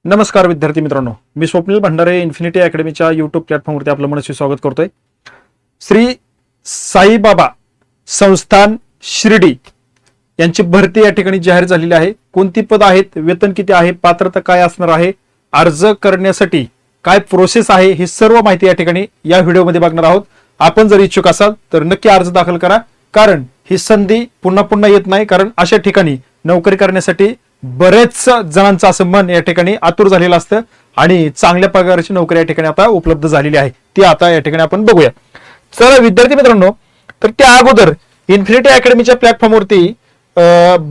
नमस्कार विद्यार्थी मित्रांनो, मी स्वप्नील भंडारे इन्फिनिटी अकॅडमीच्या यूट्यूब प्लॅटफॉर्मवरती आपलं मनस्वी स्वागत करतोय. श्री साईबाबा संस्थान शिर्डी यांची भरती या ठिकाणी जाहीर झालेली आहे. कोणती पद आहेत, वेतन किती आहे, पात्रता काय असणार आहे, अर्ज करण्यासाठी काय प्रोसेस आहे, ही सर्व माहिती या ठिकाणी या व्हिडिओमध्ये बघणार आहोत. आपण जर इच्छुक असाल तर नक्की अर्ज दाखल करा, कारण ही संधी पुन्हा पुन्हा येत नाही. कारण अशा ठिकाणी नोकरी करण्यासाठी बरेच जणांचं असं मन या ठिकाणी आतुर झालेलं असतं आणि चांगल्या पगाराची नोकरी या ठिकाणी आता उपलब्ध झालेली आहे. ती आता या ठिकाणी आपण बघूया. चला विद्यार्थी मित्रांनो, तर त्या अगोदर इन्फिनिटी अकॅडमीच्या प्लॅटफॉर्मवरती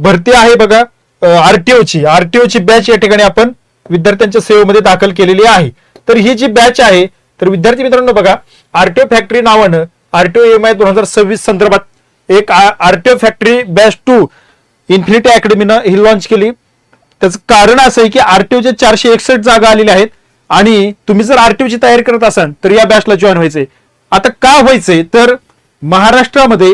भरती आहे बघा, आरटीओची बॅच या ठिकाणी आपण विद्यार्थ्यांच्या सेवेमध्ये दाखल केलेली आहे. तर ही जी बॅच आहे, तर विद्यार्थी मित्रांनो बघा, आरटीओ फॅक्टरी नावानं आरटीओ EMI 2026 संदर्भात एक आरटीओ फॅक्टरी बॅच 2 इन्फिनिटी अकॅडमीनं ही लॉन्च केली. त्याचं कारण असं आहे की आरटीओच्या 461 जागा आलेल्या आहेत आणि तुम्ही जर आरटीओची तयारी करत असाल तर या बॅचला जॉईन व्हायचंय. आता का व्हायचंय, तर महाराष्ट्रामध्ये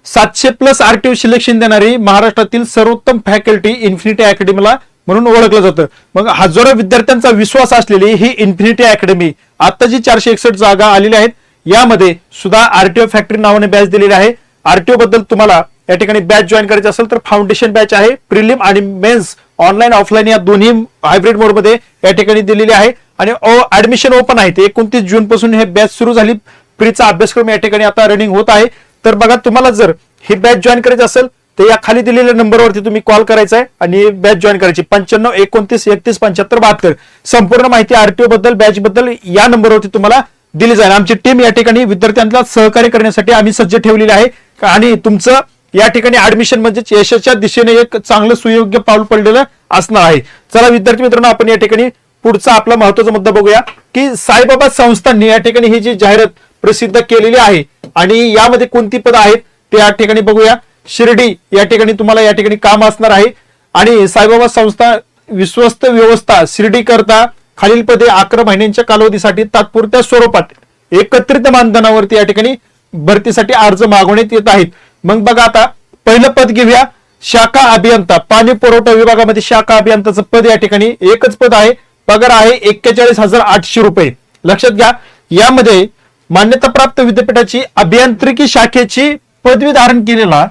700+ आरटीओ सिलेक्शन देणारी महाराष्ट्रातील सर्वोत्तम फॅकल्टी इन्फिनिटी अकॅडमीला म्हणून ओळखलं जातं. मग हजारो विद्यार्थ्यांचा विश्वास असलेली ही इन्फिनिटी अकॅडमी आता जी 461 जागा आलेल्या आहेत यामध्ये सुद्धा आरटीओ फॅक्टरी नावाने बॅच दिलेली आहे. आरटीओ बद्दल तुम्हाला या ठिकाणी बॅच जॉईन करायची असेल तर फाउंडेशन बॅच आहे, प्रिलिम आणि मेन्स ऑनलाईन ऑफलाईन या दोन्ही हायब्रिड मोड मध्ये या ठिकाणी दिलेली आहे आणि ऍडमिशन ओपन आहे. 29 जून पासून हे बॅच सुरू झाली. फ्रीचा अभ्यासक्रम या ठिकाणी आता रनिंग होत आहे. तर बघा, तुम्हाला जर ही बॅच जॉईन करायची असेल तर या खाली दिलेल्या नंबरवरती तुम्ही कॉल करायचा आहे आणि बॅच जॉईन करायची. 95 29 31 75 72. संपूर्ण माहिती आरटीओ बद्दल, बॅच बद्दल या नंबरवरती तुम्हाला दिली जाईल. आमची टीम या ठिकाणी विद्यार्थ्यांना सहकार्य करण्यासाठी आम्ही सज्ज ठेवलेली आहे आणि तुमचं या ठिकाणी ऍडमिशन म्हणजे यशाच्या दिशेने एक चांगलं सुयोग्य पाऊल पडलेलं असणार आहे. चला विद्यार्थी मित्रांनो, आपण या ठिकाणी पुढचा आपला महत्त्वाचा मुद्दा बघूया की साईबाबा संस्थांनी या ठिकाणी ही जी जाहिरात प्रसिद्ध केलेली आहे आणि यामध्ये कोणती पद आहेत ते या ठिकाणी बघूया. शिर्डी या ठिकाणी तुम्हाला या ठिकाणी काम असणार आहे आणि साईबाबा संस्था विश्वस्त व्यवस्था शिर्डी करता खालील पदे 11 महिन्यांच्या कालावधीसाठी तात्पुरत्या स्वरूपात एकत्रित मानधनावरती या ठिकाणी भरतीसाठी अर्ज मागवण्यात येत आहेत. मग बघा, आता पहिलं पद घेऊया, शाखा अभियंता. पाणी पुरवठा विभागामध्ये शाखा अभियंताचं पद या ठिकाणी एकच पद आहे. पगार आहे 41,800 रुपये. लक्षात घ्या, यामध्ये मान्यताप्राप्त विद्यापीठाची अभियांत्रिकी शाखेची पदवी धारण केलेला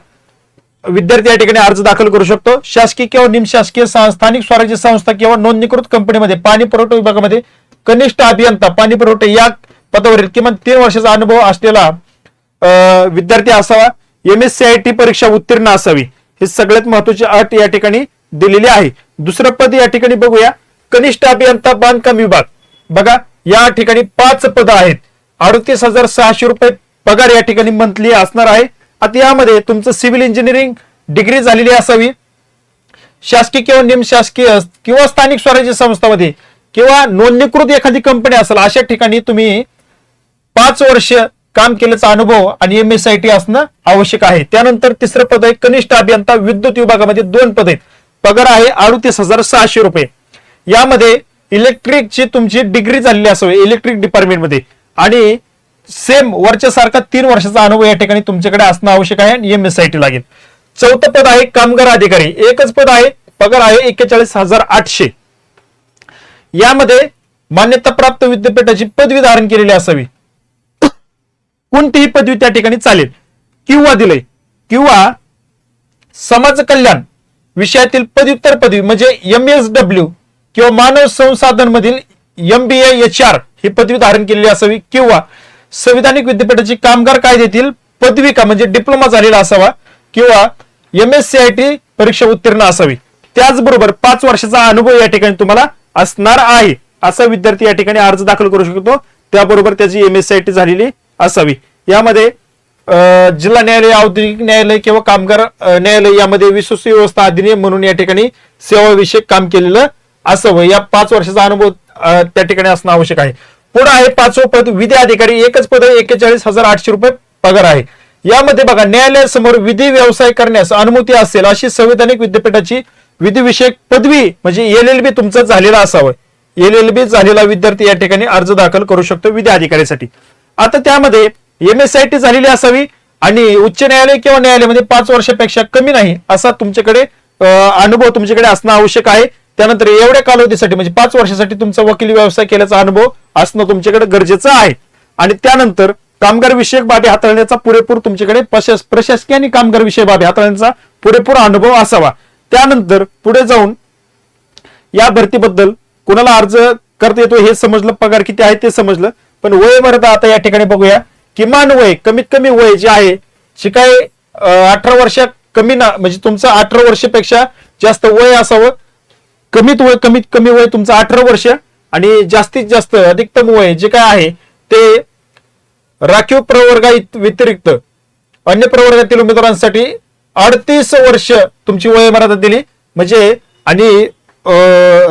विद्यार्थी या ठिकाणी अर्ज दाखल करू शकतो. शासकीय किंवा निमशासकीय स्थानिक स्वराज्य संस्था किंवा नोंदणीकृत कंपनीमध्ये पाणी पुरवठा विभागामध्ये कनिष्ठ अभियंता पाणी पुरवठा या पदावरील किमान 3 वर्षाचा अनुभव असलेला विद्यार्थी असावा. MSCIT परीक्षा उत्तीर्ण असावी. ही सगळ्यात महत्वाची अट या ठिकाणी दिलेली आहे. दुसरं पद या ठिकाणी बघूया, कनिष्ठ अभियंता बांधकाम विभाग. बघा, या ठिकाणी 5 पद आहेत. 38,600 रुपये पगार या ठिकाणी मंथली असणार आहे. आता यामध्ये तुमचं सिव्हिल इंजिनिअरिंग डिग्री झालेली असावी. शासकीय किंवा निमशासकीय किंवा स्थानिक स्वराज्य संस्थांमध्ये किंवा नोंदणीकृत एखादी कंपनी असेल अशा ठिकाणी तुम्ही 5 वर्ष काम केल्याचा अनुभव आणि MSCIT असणं आवश्यक आहे. त्यानंतर तिसरं पद आहे कनिष्ठ अभियंता विद्युत विभागामध्ये 2 पद आहेत. पगार आहे 38,600 रुपये. यामध्ये इलेक्ट्रिकची तुमची डिग्री झालेली असावी इलेक्ट्रिक डिपार्टमेंटमध्ये आणि सेम वरच्या सारखा 3 वर्षाचा अनुभव या ठिकाणी तुमच्याकडे असणं आवश्यक आहे आणि MSCIT लागेल. चौथं पद आहे कामगार अधिकारी. एकच पद आहे. पगार आहे 41,800. यामध्ये मान्यताप्राप्त विद्यापीठाची पदवी धारण केलेली असावी. कोणतीही पदवी त्या ठिकाणी चालेल किंवा दिले किंवा समाज कल्याण विषयातील पदव्युत्तर पदवी म्हणजे MSW किंवा मानव संसाधन मधील MBA HR ही पदवी धारण केलेली असावी किंवा संविधानिक विद्यापीठाची कामगार कायद्यातील पदविका म्हणजे डिप्लोमा झालेला असावा किंवा MSCIT परीक्षा उत्तीर्ण असावी. त्याचबरोबर 5 वर्षाचा अनुभव या ठिकाणी तुम्हाला असणार आहे. असा विद्यार्थी या ठिकाणी अर्ज दाखल करू शकतो. त्याबरोबर त्याची MSCIT झालेली असावी. यामध्ये जिल्हा न्यायालय, औद्योगिक न्यायालय किंवा कामगार न्यायालय यामध्ये विश्वस्त व्यवस्था अधिनियम म्हणून या ठिकाणी सेवाविषयक काम केलेलं असावं. या 5 वर्षाचा अनुभव त्या ठिकाणी असणं आवश्यक आहे. पुढे आहे 5वं पद विधी अधिकारी. एकच पद 41,800 रुपये पगार आहे. यामध्ये बघा, न्यायालयासमोर विधी व्यवसाय करण्यास अनुमती असेल अशी संविधानिक विद्यापीठाची विधिविषयक पदवी म्हणजे LLB तुमचं झालेला असावं. LLB झालेला विद्यार्थी या ठिकाणी अर्ज दाखल करू शकतो विधी अधिकाऱ्यासाठी. आता त्यामध्ये MSCIT झालेली असावी आणि उच्च न्यायालय किंवा न्यायालयामध्ये 5 वर्षापेक्षा कमी नाही असा तुमच्याकडे अनुभव तुमच्याकडे असणं आवश्यक आहे. त्यानंतर एवढ्या कालावधीसाठी म्हणजे 5 वर्षासाठी तुमचा वकिली व्यवसाय केल्याचा अनुभव असणं तुमच्याकडे गरजेचं आहे. आणि त्यानंतर कामगार विषयक बाबी हाताळण्याचा पुरेपूर तुमच्याकडे प्रशासकीय आणि कामगार विषयक बाबी हाताळण्याचा पुरेपूर अनुभव असावा. त्यानंतर पुढे जाऊन या भरतीबद्दल कोणाला अर्ज करता येतो हे समजलं, पगार किती आहे ते समजलं, पण वय मर्यादा आता या ठिकाणी बघूया. किमान वय, कमीत कमी वय जे आहे, शिकाय 18 वर्ष कमी ना, म्हणजे तुमचं 18 वर्षापेक्षा जास्त वय असावं. कमीत कमी वय तुमचं 18 वर्ष आणि जास्तीत जास्त अधिकतम वय जे काय आहे ते राखीव प्रवर्गा व्यतिरिक्त अन्य प्रवर्गातील उमेदवारांसाठी 38 वर्ष तुमची वय मर्यादा दिली. म्हणजे आणि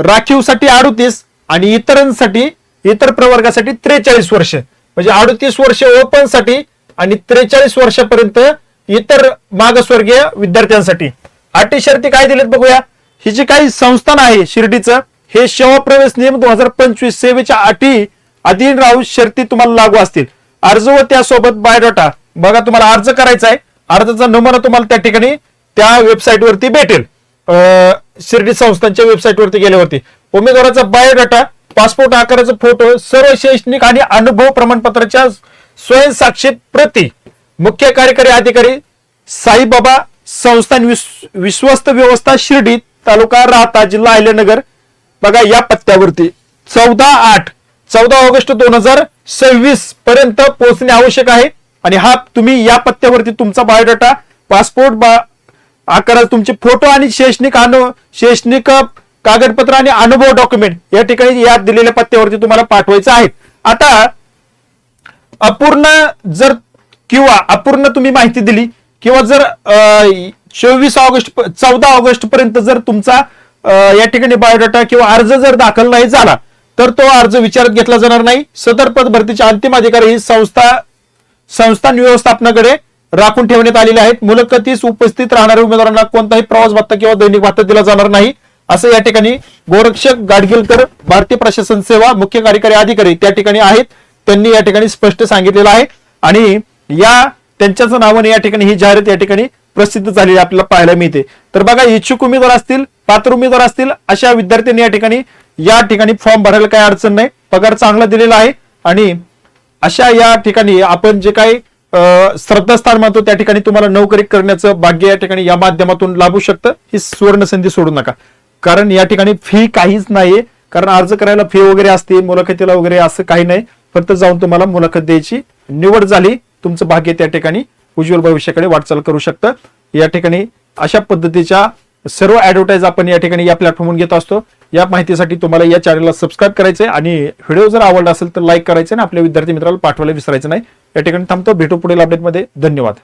राखीवसाठी 38 आणि इतरांसाठी, इतर प्रवर्गासाठी 43 वर्ष, म्हणजे 38 वर्ष ओपन साठी आणि 43 वर्षापर्यंत इतर मागासवर्गीय विद्यार्थ्यांसाठी. अटी शर्ती काय दिलेत बघूया. ही जी काही संस्थान आहे शिर्डीचं, हे सेवा प्रवेश नियम 2025 सेवेच्या अटी अधीन राहून शर्ती तुम्हाला लागू असतील. अर्ज व त्यासोबत बायोडाटा बघा, तुम्हाला अर्ज करायचा आहे, अर्जाचा नमुना तुम्हाला त्या ठिकाणी त्या वेबसाईट वरती भेटेल. शिर्डी संस्थांच्या वेबसाईट वरती गेल्यावरती उमेदवाराचा बायोडाटा, पासपोर्ट आकाराचा फोटो, सर्व शैक्षणिक आणि अनुभव प्रमाणपत्राच्या स्वयंसाक्षीत प्रती, मुख्य कार्यकारी अधिकारी साईबाबा संस्थान विश्वस्त व्यवस्था शिर्डी, तालुका राहता, जिल्हा अहिल्यानगर. बघा या पत्त्यावरती 14 ऑगस्ट 2026 पर्यंत पोहोचणे आवश्यक आहे. आणि हा तुम्ही या पत्त्यावरती तुमचा बायोडाटा, पासपोर्ट आकाराचे तुमचे फोटो आणि शैक्षणिक कागदपत्र आणि अनुभव डॉक्युमेंट या ठिकाणी या दिलेल्या पत्त्यावरती तुम्हाला पाठवायचं आहे. आता अपूर्ण जर किंवा अपूर्ण तुम्ही माहिती दिली किंवा जर 14 ऑगस्ट पर्यंत जर तुमचा या ठिकाणी बायोडाटा किंवा अर्ज जर दाखल नाही झाला तर तो अर्ज विचारात घेतला जाणार नाही. सदर पद भरतीचे अंतिम अधिकारी ही संस्थान व्यवस्थापनाकडे राखून ठेवण्यात आलेले आहेत. मुलाखतीस उपस्थित राहणाऱ्या उमेदवारांना कोणताही प्रवास भत्ता किंवा दैनिक भत्ता दिला जाणार नाही, असं या ठिकाणी गोरक्षक गाडगिलकर, भारतीय प्रशासन सेवा मुख्य कार्यकारी अधिकारी त्या ठिकाणी आहेत, त्यांनी या ठिकाणी स्पष्ट सांगितलेलं आहे. आणि या त्यांच्याच नावाने या ठिकाणी ही जाहिरात या ठिकाणी प्रसिद्ध झालेली आपल्याला पाहायला मिळते. तर बघा, इच्छुक उमेदवार असतील, पात्र उमेदवार असतील, अशा विद्यार्थ्यांनी या ठिकाणी फॉर्म भरायला काही अडचण नाही, पगार चांगला दिलेला आहे. आणि अशा या ठिकाणी आपण जे काही श्रद्धास्थान म्हणतो त्या ठिकाणी तुम्हाला नोकरी करण्याचं भाग्य या ठिकाणी या माध्यमातून लाभू शकतं. ही सुवर्ण संधी सोडू नका, कारण या ठिकाणी फी काहीच नाहीये. कारण अर्ज करायला फी वगैरे असते, मुलाखतीला वगैरे असं काही नाही, फक्त जाऊन तुम्हाला मुलाखत द्यायची, निवड झाली तुमचं भाग्य त्या ठिकाणी उज्ज्वल भविष्याकडे वाटचाल करू शकतं. या ठिकाणी अशा पद्धतीच्या सर्व ऍडव्हर्टाईज आपण या ठिकाणी या प्लॅटफॉर्मवर घेत असतो. या माहितीसाठी तुम्हाला या चॅनलला सबस्क्राईब करायचंय आणि व्हिडिओ जर आवडला असेल तर लाईक करायचं आणि आपल्या विद्यार्थी मित्राला पाठवायला विसरायचं नाही. या ठिकाणी थांबतो, भेटू पुढील अपडेटमध्ये. धन्यवाद.